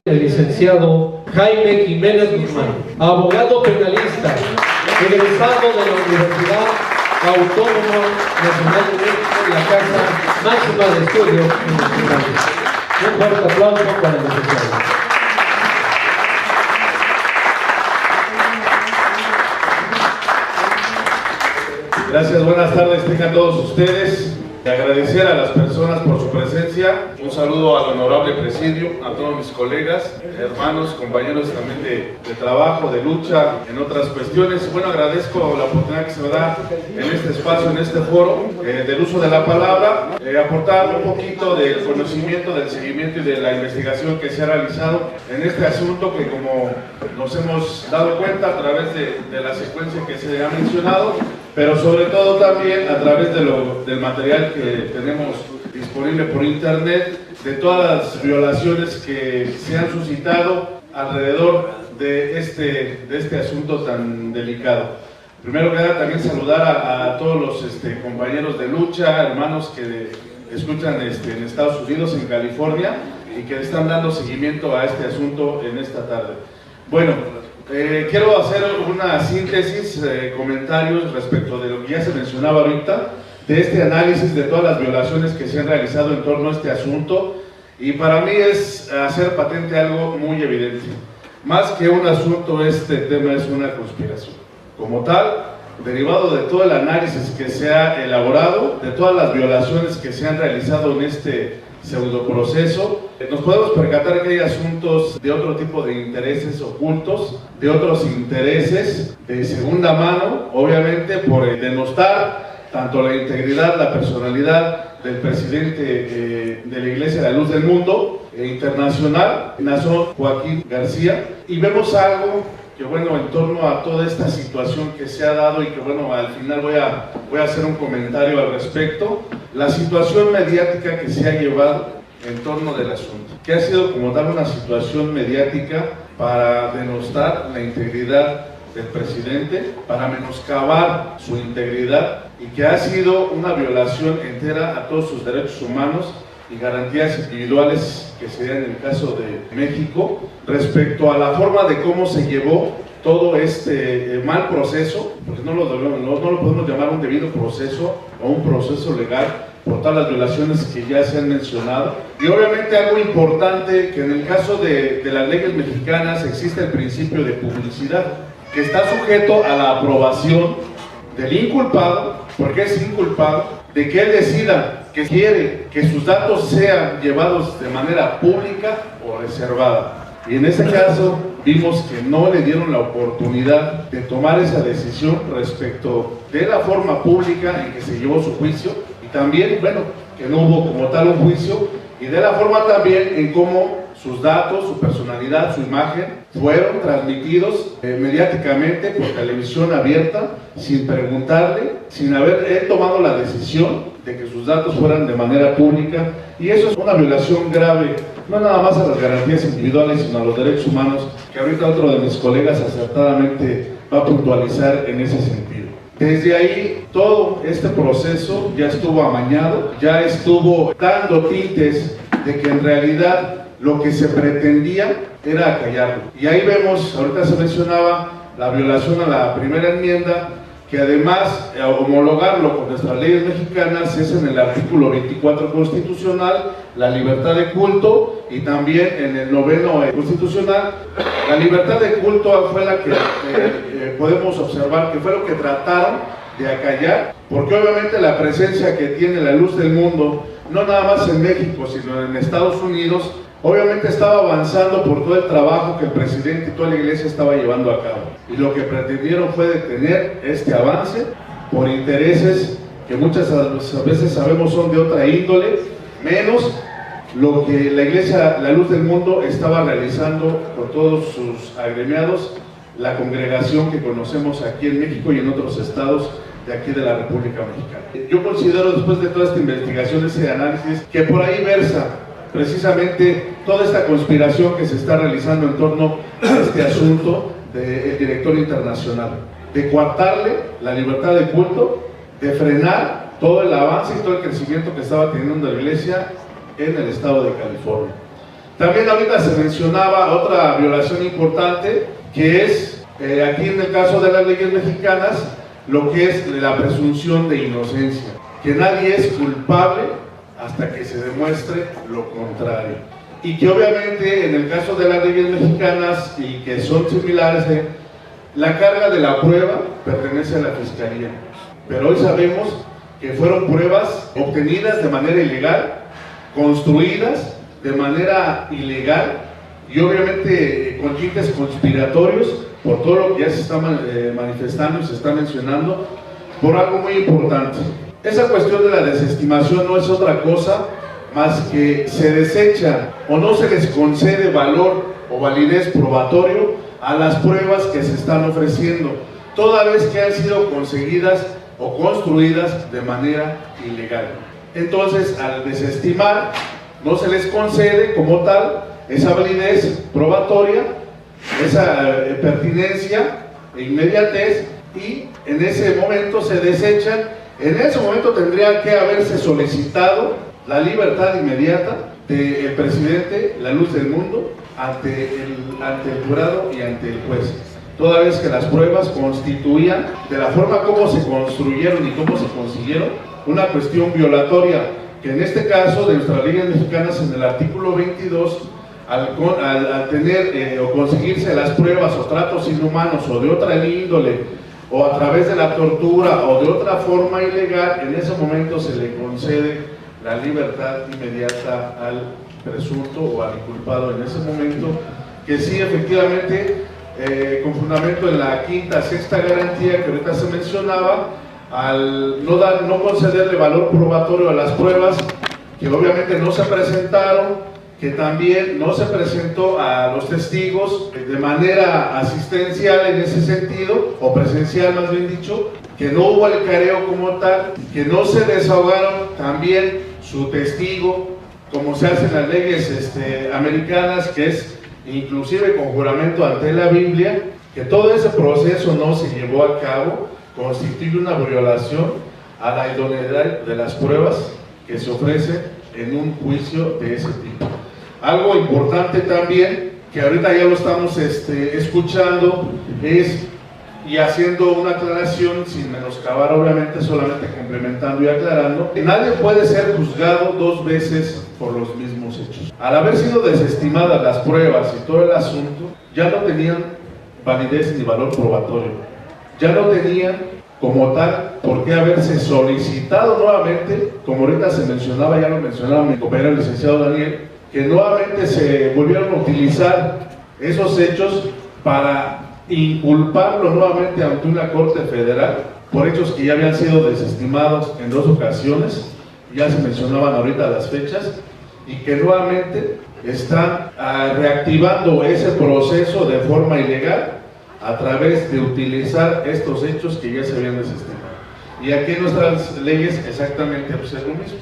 El licenciado Jaime Jiménez Guzmán, abogado penalista, egresado de la Universidad Autónoma Nacional de México, la Casa Máxima de Estudios Universitarios. Un fuerte aplauso para el licenciado. Gracias, buenas tardes, tengan todos ustedes. Agradecer a las personas por su presencia. Un saludo al honorable presidio, a todos mis colegas, hermanos, compañeros también de trabajo, de lucha, en otras cuestiones. Bueno, agradezco la oportunidad que se me da en este espacio, en este foro, del uso de la palabra, aportar un poquito del conocimiento, del seguimiento y de la investigación que se ha realizado en este asunto que, como nos hemos dado cuenta a través de la secuencia que se ha mencionado, pero sobre todo también a través del material que tenemos disponible por internet, de todas las violaciones que se han suscitado alrededor de este asunto tan delicado. Primero que nada, también saludar a todos los compañeros de lucha, hermanos que escuchan en Estados Unidos, en California, y que están dando seguimiento a este asunto en esta tarde. Bueno, quiero hacer una síntesis, comentarios respecto de lo que ya se mencionaba ahorita, de este análisis de todas las violaciones que se han realizado en torno a este asunto, y para mí es hacer patente algo muy evidente. Más que un asunto, este tema es una conspiración. Como tal, derivado de todo el análisis que se ha elaborado, de todas las violaciones que se han realizado en este pseudoproceso, nos podemos percatar que hay asuntos de otro tipo de intereses ocultos, de otros intereses de segunda mano, obviamente por denostar tanto la integridad, la personalidad del presidente de la Iglesia de la Luz del Mundo internacional, Nazón Joaquín García, y vemos algo que, bueno, en torno a toda esta situación que se ha dado, y que, bueno, al final voy a hacer un comentario al respecto, la situación mediática que se ha llevado en torno del asunto, que ha sido como tal una situación mediática para denostar la integridad del presidente, para menoscabar su integridad, y que ha sido una violación entera a todos sus derechos humanos y garantías individuales que se dan en el caso de México, respecto a la forma de cómo se llevó todo este mal proceso, porque no lo podemos llamar un debido proceso o un proceso legal, por todas las violaciones que ya se han mencionado. Y obviamente algo importante, que en el caso de las leyes mexicanas existe el principio de publicidad, que está sujeto a la aprobación del inculpado, porque es inculpado, de que él decida que quiere que sus datos sean llevados de manera pública o reservada. Y en ese caso vimos que no le dieron la oportunidad de tomar esa decisión respecto de la forma pública en que se llevó su juicio, y también, bueno, que no hubo como tal un juicio, y de la forma también en cómo sus datos, su personalidad, su imagen fueron transmitidos mediáticamente por televisión abierta, sin preguntarle, sin haber él tomado la decisión de que sus datos fueran de manera pública. Y eso es una violación grave, no nada más a las garantías individuales, sino a los derechos humanos, que ahorita otro de mis colegas acertadamente va a puntualizar en ese sentido. Desde ahí, todo este proceso ya estuvo amañado, ya estuvo dando tintes de que en realidad lo que se pretendía era acallarlo. Y ahí vemos, ahorita se mencionaba la violación a la primera enmienda, que además homologarlo con nuestras leyes mexicanas es en el artículo 24 constitucional, la libertad de culto, y también en el 9º constitucional. La libertad de culto fue la que podemos observar que fue lo que trataron de acallar, porque obviamente la presencia que tiene la Luz del Mundo, no nada más en México, sino en Estados Unidos, obviamente estaba avanzando por todo el trabajo que el presidente y toda la Iglesia estaba llevando a cabo. Y lo que pretendieron fue detener este avance por intereses que muchas veces sabemos son de otra índole, menos lo que la Iglesia, la Luz del Mundo, estaba realizando con todos sus agremiados, la congregación que conocemos aquí en México y en otros estados de aquí de la República Mexicana. Yo considero, después de toda esta investigación, ese análisis, que por ahí versa precisamente toda esta conspiración que se está realizando en torno a este asunto del director internacional, de coartarle la libertad de culto, de frenar todo el avance y todo el crecimiento que estaba teniendo la Iglesia en el estado de California. También ahorita se mencionaba otra violación importante, que es, aquí en el caso de las leyes mexicanas, lo que es la presunción de inocencia, que nadie es culpable hasta que se demuestre lo contrario. Y que obviamente en el caso de las leyes mexicanas, y que son similares, la carga de la prueba pertenece a la Fiscalía. Pero hoy sabemos que fueron pruebas obtenidas de manera ilegal, construidas de manera ilegal y obviamente con tintes conspiratorios por todo lo que ya se está manifestando y se está mencionando, por algo muy importante. Esa cuestión de la desestimación no es otra cosa más que se desecha o no se les concede valor o validez probatorio a las pruebas que se están ofreciendo, toda vez que han sido conseguidas o construidas de manera ilegal. Entonces, al desestimar, no se les concede como tal esa validez probatoria, esa pertinencia e inmediatez, y en ese momento se desechan. En ese momento tendría que haberse solicitado la libertad inmediata del presidente, la luz del mundo, ante el jurado y ante el juez, toda vez que las pruebas constituían, de la forma como se construyeron y cómo se consiguieron, una cuestión violatoria, que en este caso de nuestras leyes mexicanas, en el artículo 22, al tener o conseguirse las pruebas o tratos inhumanos o de otra índole, o a través de la tortura o de otra forma ilegal, en ese momento se le concede la libertad inmediata al presunto o al inculpado en ese momento, que sí, efectivamente, con fundamento en la quinta, sexta garantía que ahorita se mencionaba, al no concederle valor probatorio a las pruebas que obviamente no se presentaron, que también no se presentó a los testigos de manera asistencial en ese sentido, o presencial más bien dicho, que no hubo el careo como tal, que no se desahogaron también su testigo, como se hace en las leyes americanas, que es inclusive con juramento ante la Biblia, que todo ese proceso no se llevó a cabo, constituye una violación a la idoneidad de las pruebas que se ofrecen en un juicio de ese tipo. Algo importante también, que ahorita ya lo estamos escuchando, es, y haciendo una aclaración sin menoscabar, obviamente, solamente complementando y aclarando, que nadie puede ser juzgado dos veces por los mismos hechos. Al haber sido desestimadas las pruebas y todo el asunto, ya no tenían validez ni valor probatorio, ya no tenían como tal por qué haberse solicitado nuevamente, como ahorita se mencionaba, ya lo mencionaba mi compañero el licenciado Daniel, que nuevamente se volvieron a utilizar esos hechos para inculparlo nuevamente ante una corte federal por hechos que ya habían sido desestimados en dos ocasiones, ya se mencionaban ahorita las fechas, y que nuevamente están reactivando ese proceso de forma ilegal a través de utilizar estos hechos que ya se habían desestimado. Y aquí en nuestras leyes exactamente pues es lo mismo.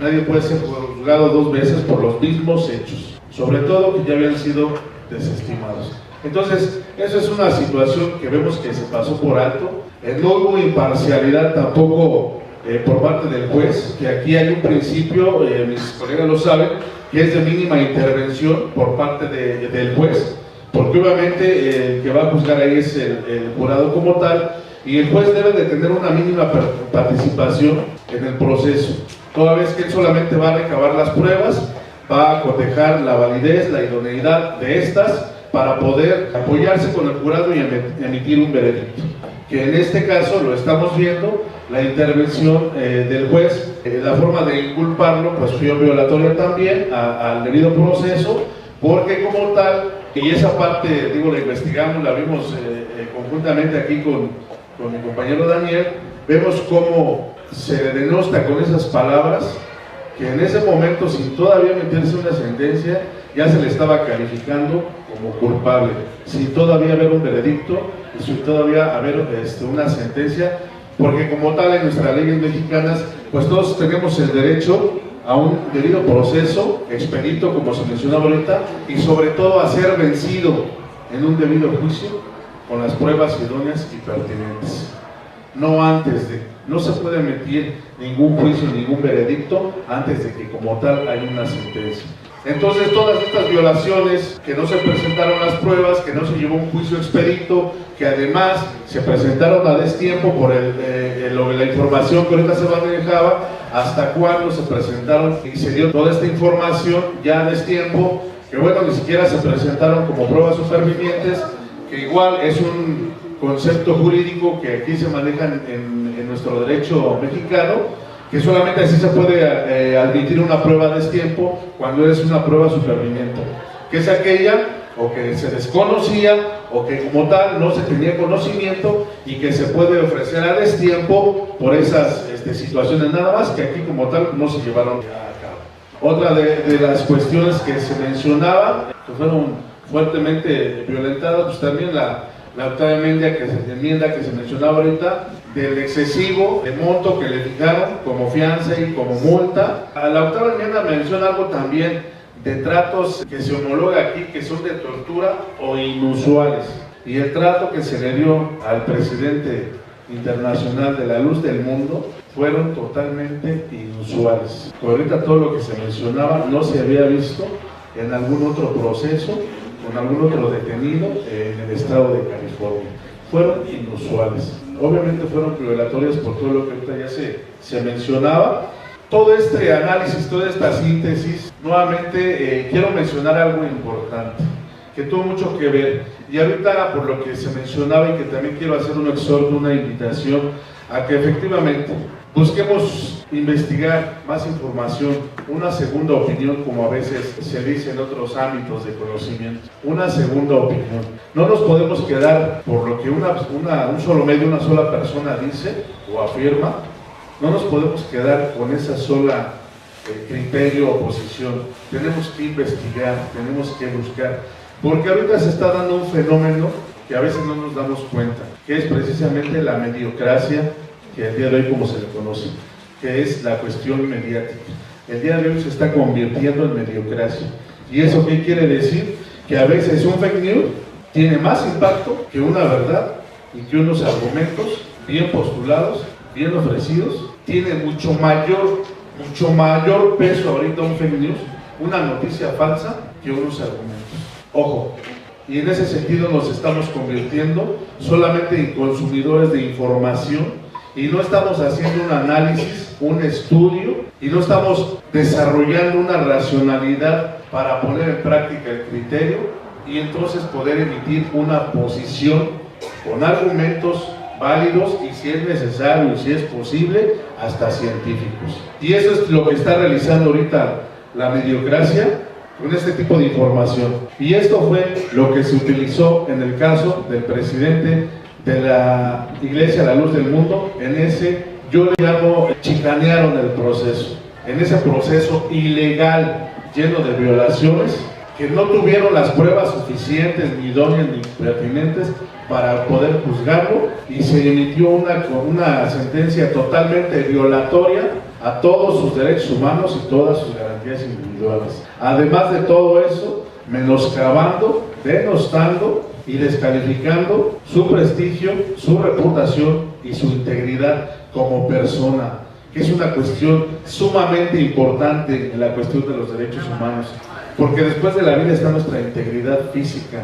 Nadie puede ser juzgado dos veces por los mismos hechos, sobre todo que ya habían sido desestimados. Entonces, eso es una situación que vemos que se pasó por alto. No hubo imparcialidad tampoco por parte del juez, que aquí hay un principio, mis colegas lo saben, que es de mínima intervención por parte del juez, porque obviamente el que va a juzgar ahí es el jurado como tal, y el juez debe de tener una mínima participación en el proceso, toda vez que él solamente va a recabar las pruebas, va a cotejar la validez, la idoneidad de estas, para poder apoyarse con el jurado y emitir un veredicto. Que en este caso lo estamos viendo, la intervención del juez, la forma de inculparlo pues fue violatoria también al debido proceso, porque como tal, y esa parte, digo, la investigamos, la vimos conjuntamente aquí con mi compañero Daniel, vemos cómo se le denosta con esas palabras, que en ese momento, sin todavía emitirse una sentencia, ya se le estaba calificando como culpable, sin todavía haber un veredicto y sin todavía haber una sentencia, porque como tal en nuestras leyes mexicanas, pues todos tenemos el derecho a un debido proceso expedito, como se mencionaba ahorita, y sobre todo a ser vencido en un debido juicio con las pruebas idóneas y pertinentes. No antes de, no se puede emitir ningún juicio, ningún veredicto antes de que como tal hay una sentencia. Entonces todas estas violaciones, que no se presentaron las pruebas, que no se llevó un juicio expedito, que además se presentaron a destiempo por la información que ahorita se manejaba, hasta cuándo se presentaron y se dio toda esta información ya a destiempo, que bueno, ni siquiera se presentaron como pruebas supervivientes, que igual es un concepto jurídico que aquí se maneja en nuestro derecho mexicano, que solamente así se puede admitir una prueba a destiempo cuando es una prueba superviviente, que es aquella o que se desconocía o que como tal no se tenía conocimiento y que se puede ofrecer a destiempo por esas situaciones, nada más que aquí como tal no se llevaron a cabo. Otra de las cuestiones que se mencionaba, que fueron fuertemente violentadas, pues también la octava enmienda que se mencionaba ahorita, del excesivo de monto que le fijaron como fianza y como multa. La octava enmienda menciona algo también de tratos que se homologa aquí, que son de tortura o inusuales. Y el trato que se le dio al presidente internacional de la luz del mundo fueron totalmente inusuales. Ahorita todo lo que se mencionaba no se había visto en algún otro proceso, con algún otro detenido en el estado de California. Fueron inusuales. Obviamente fueron violatorias por todo lo que ahorita ya se mencionaba. Todo este análisis, toda esta síntesis, nuevamente quiero mencionar algo importante, que tuvo mucho que ver. Y ahorita por lo que se mencionaba y que también quiero hacer un exhorto, una invitación a que efectivamente busquemos investigar más información, una segunda opinión, como a veces se dice en otros ámbitos de conocimiento, una segunda opinión. No nos podemos quedar por lo que un solo medio, una sola persona dice o afirma, no nos podemos quedar con esa sola criterio o posición. Tenemos que investigar, tenemos que buscar, porque ahorita se está dando un fenómeno que a veces no nos damos cuenta, que es precisamente la mediocracia, que el día de hoy como se le conoce, que es la cuestión mediática. El día de hoy se está convirtiendo en mediocracia. ¿Y eso qué quiere decir? Que a veces un fake news tiene más impacto que una verdad y que unos argumentos bien postulados, bien ofrecidos, tiene mucho mayor peso ahorita un fake news, una noticia falsa, que unos argumentos. Ojo, y en ese sentido nos estamos convirtiendo solamente en consumidores de información y no estamos haciendo un análisis, un estudio, y no estamos desarrollando una racionalidad para poner en práctica el criterio y entonces poder emitir una posición con argumentos válidos y, si es necesario y si es posible, hasta científicos. Y eso es lo que está realizando ahorita la mediocracia con este tipo de información. Y esto fue lo que se utilizó en el caso del presidente de la Iglesia La Luz del Mundo. En ese, yo le llamo, chicanearon el proceso, en ese proceso ilegal, lleno de violaciones, que no tuvieron las pruebas suficientes, ni idóneas, ni pertinentes para poder juzgarlo, y se emitió una sentencia totalmente violatoria a todos sus derechos humanos y todas sus garantías individuales. Además de todo eso, menoscabando, denostando y descalificando su prestigio, su reputación y su integridad como persona, que es una cuestión sumamente importante en la cuestión de los derechos humanos, porque después de la vida está nuestra integridad física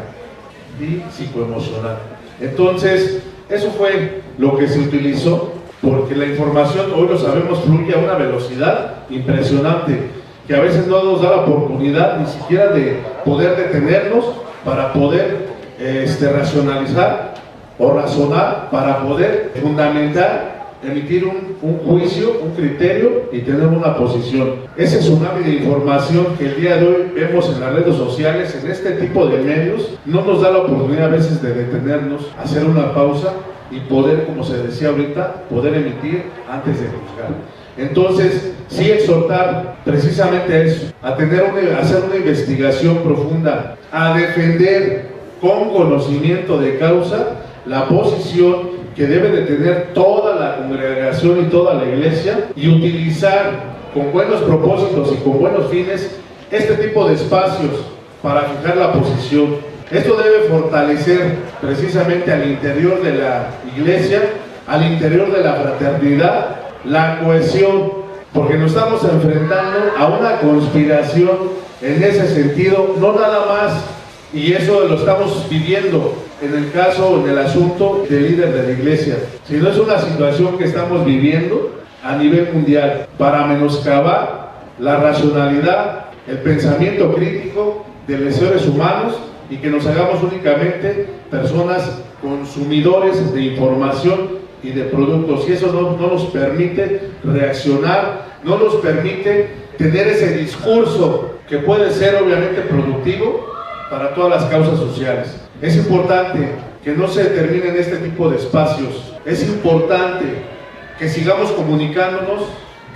y psicoemocional. Entonces, eso fue lo que se utilizó, porque la información, hoy lo sabemos, fluye a una velocidad impresionante, que a veces no nos da la oportunidad ni siquiera de poder detenernos para poder racionalizar o razonar, para poder fundamentar, emitir un juicio, un criterio y tener una posición. Ese tsunami de información que el día de hoy vemos en las redes sociales, en este tipo de medios, no nos da la oportunidad a veces de detenernos, hacer una pausa y poder, como se decía ahorita, poder emitir antes de juzgar. Entonces, sí exhortar precisamente a eso, a hacer una investigación profunda, a defender con conocimiento de causa la posición que debe de tener toda la congregación y toda la iglesia, y utilizar con buenos propósitos y con buenos fines este tipo de espacios para fijar la posición. Esto debe fortalecer precisamente al interior de la iglesia, al interior de la fraternidad, la cohesión, porque nos estamos enfrentando a una conspiración en ese sentido, no nada más, y eso lo estamos viviendo en el caso, en el asunto del líder de la iglesia, sino es una situación que estamos viviendo a nivel mundial para menoscabar la racionalidad, el pensamiento crítico de los seres humanos y que nos hagamos únicamente personas consumidores de información y de productos, y eso no nos permite reaccionar, no nos permite tener ese discurso que puede ser obviamente productivo para todas las causas sociales. Es importante que no se determinen este tipo de espacios, es importante que sigamos comunicándonos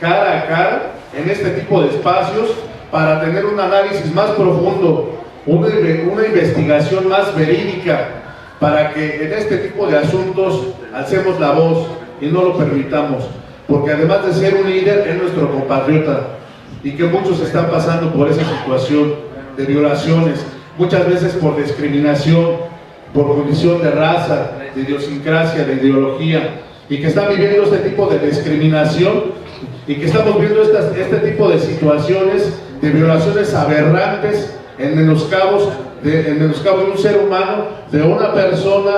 cara a cara en este tipo de espacios para tener un análisis más profundo, una investigación más verídica, para que en este tipo de asuntos alcemos la voz y no lo permitamos, porque además de ser un líder es nuestro compatriota y que muchos están pasando por esa situación de violaciones, muchas veces por discriminación, por condición de raza, de idiosincrasia, de ideología, y que están viviendo este tipo de discriminación y que estamos viendo este tipo de situaciones de violaciones aberrantes en menoscabo de un ser humano, de una persona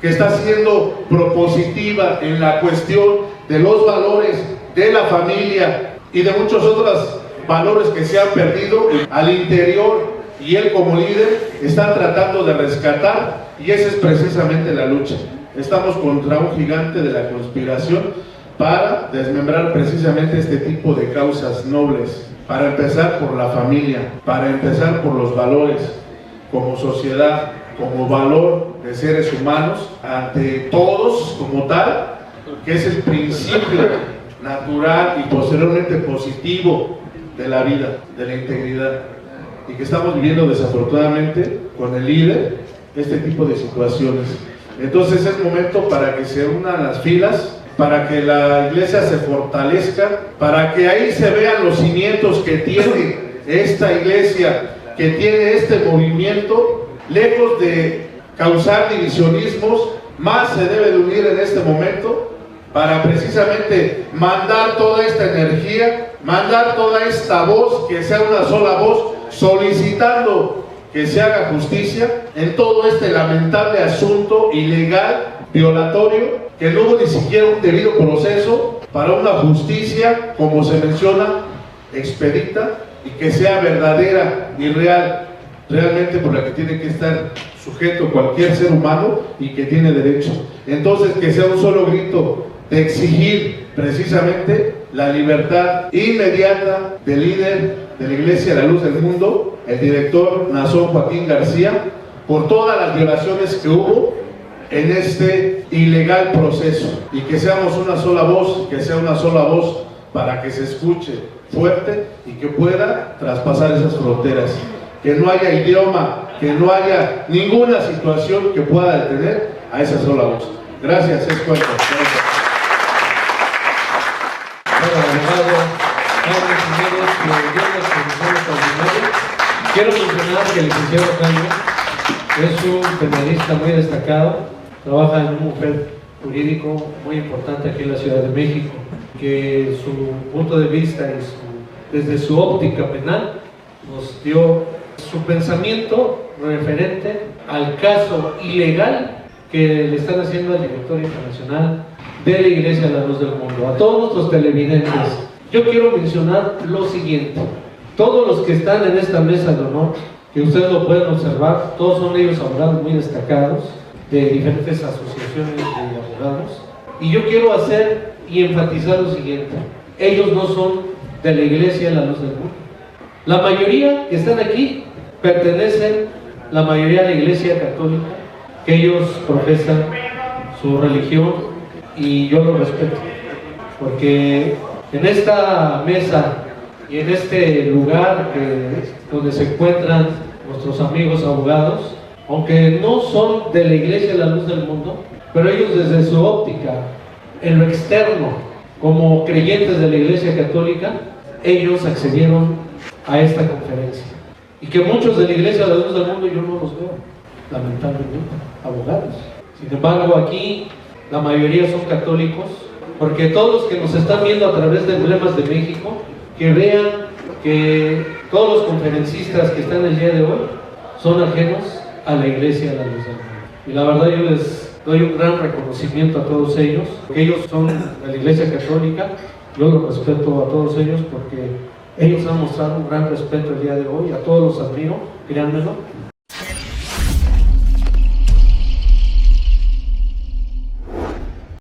que está siendo propositiva en la cuestión de los valores de la familia y de muchos otros valores que se han perdido al interior, y él como líder está tratando de rescatar, y esa es precisamente la lucha. Estamos contra un gigante de la conspiración para desmembrar precisamente este tipo de causas nobles, para empezar por la familia, para empezar por los valores como sociedad, como valor de seres humanos ante todos como tal, que es el principio natural y posteriormente positivo de la vida, de la integridad, y que estamos viviendo desafortunadamente con el líder este tipo de situaciones. Entonces es momento para que se unan las filas, para que la iglesia se fortalezca, para que ahí se vean los cimientos que tiene esta iglesia, que tiene este movimiento, lejos de causar divisionismos, más se debe de unir en este momento para precisamente mandar toda esta energía, mandar toda esta voz, que sea una sola voz, solicitando que se haga justicia en todo este lamentable asunto ilegal, violatorio, que no hubo ni siquiera un debido proceso para una justicia, como se menciona, expedita, y que sea verdadera y real, realmente por la que tiene que estar sujeto cualquier ser humano y que tiene derecho. Entonces, que sea un solo grito de exigir precisamente la libertad inmediata del líder de la Iglesia La Luz del Mundo, el director Naasón Joaquín García, por todas las violaciones que hubo en este ilegal proceso, y que seamos una sola voz, que sea una sola voz para que se escuche fuerte y que pueda traspasar esas fronteras, que no haya idioma, que no haya ninguna situación que pueda detener a esa sola voz. Gracias, es cuento. Quiero mencionar que el licenciado Jaime es un penalista muy destacado, trabaja en un bufete jurídico muy importante aquí en la Ciudad de México, que su punto de vista y desde su óptica penal nos dio su pensamiento referente al caso ilegal que le están haciendo al director internacional de la Iglesia La Luz del Mundo. A todos nuestros televidentes, yo quiero mencionar lo siguiente: todos los que están en esta mesa de honor, que ustedes lo pueden observar, todos son ellos abogados muy destacados de diferentes asociaciones de abogados, y yo quiero hacer y enfatizar lo siguiente: ellos no son de la Iglesia La Luz del Mundo. La mayoría que están aquí pertenecen, la mayoría a la Iglesia Católica, que ellos profesan su religión, y yo lo respeto, porque en esta mesa y en este lugar donde se encuentran nuestros amigos abogados, aunque no son de la Iglesia La Luz del Mundo, pero ellos desde su óptica, en lo externo, como creyentes de la Iglesia Católica, ellos accedieron a esta conferencia. Y que muchos de la Iglesia La Luz del Mundo yo no los veo, lamentablemente, abogados. Sin embargo, aquí la mayoría son católicos, porque todos los que nos están viendo a través de Emblemas de México, que vean que todos los conferencistas que están el día de hoy son ajenos a la Iglesia de la Luz del Mundo. Y la verdad yo les doy un gran reconocimiento a todos ellos, porque ellos son de la Iglesia Católica. Yo los respeto a todos ellos porque ellos han mostrado un gran respeto el día de hoy, a todos los admiro, créanmelo.